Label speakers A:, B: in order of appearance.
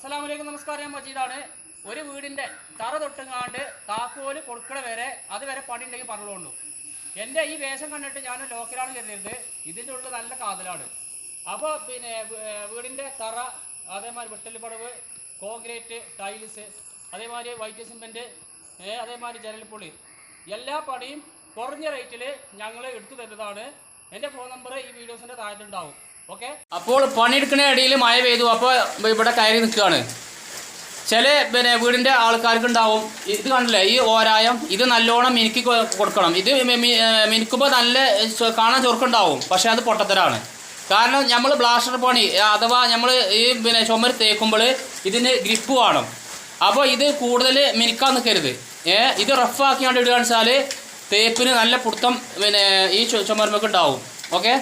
A: അസ്സലാമലൈക്കും നമസ്കാരം. ഞാൻ മജീദാണ്. ഒരു വീടിൻ്റെ തറ തൊട്ടുങ്ങാണ്ട് താക്കോല് കൊടുക്കണ വരെ അതുവരെ പണി ഉണ്ടെങ്കിൽ പറഞ്ഞുകൊണ്ടു. എൻ്റെ ഈ വേഷം കണ്ടിട്ട് ഞാൻ ലോക്കലാണ് കരുതിയത്. ഇതിൻ്റെ ഉള്ളിൽ നല്ല കാതലാണ്. അപ്പോൾ പിന്നെ വീടിൻ്റെ തറ, അതേമാതിരി വെട്ടൽ പടവ്, കോൺക്രീറ്റ്, ടൈൽസ്, അതേമാതിരി വൈറ്റ് സിമെൻറ്റ്, അതേമാതിരി ജനൽപ്പൊളി, എല്ലാ പണിയും കുറഞ്ഞ റേറ്റിൽ ഞങ്ങൾ എടുത്തു തരുന്നതാണ്. എൻ്റെ ഫോൺ നമ്പർ ഈ വീഡിയോസിൻ്റെ താഴത്തുണ്ടാവും. ഓക്കെ. അപ്പോൾ പണിയെടുക്കുന്ന ഇടയിൽ മഴ പെയ്തു. അപ്പോൾ ഇവിടെ കയറി നിൽക്കുകയാണ്. ചില പിന്നെ വീടിൻ്റെ ആൾക്കാർക്ക് ഉണ്ടാവും, ഇത് കണ്ടില്ലേ ഈ ഓരായം, ഇത് നല്ലോണം മിനുക്കി കൊടുക്കണം. ഇത് മിനുക്കുമ്പോൾ നല്ല കാണാൻ ചൊറുക്കുണ്ടാവും, പക്ഷേ അത് പൊട്ടത്തരാണ്. കാരണം നമ്മൾ പ്ലാസ്റ്റർ പണി അഥവാ നമ്മൾ ഈ പിന്നെ ചുമര് തേക്കുമ്പോൾ ഇതിന് ഗ്രിപ്പ് വേണം. അപ്പോൾ ഇത് കൂടുതൽ മിനുക്കാൻ നിൽക്കരുത്. ഇത് റഫാക്കിയാണ്ട് ഇടുകയാണെന്ന് വെച്ചാൽ തേപ്പിന് നല്ല പുടുത്തം പിന്നെ ഈ ചുമരുമൊക്കെ ഉണ്ടാവും. ഓക്കെ.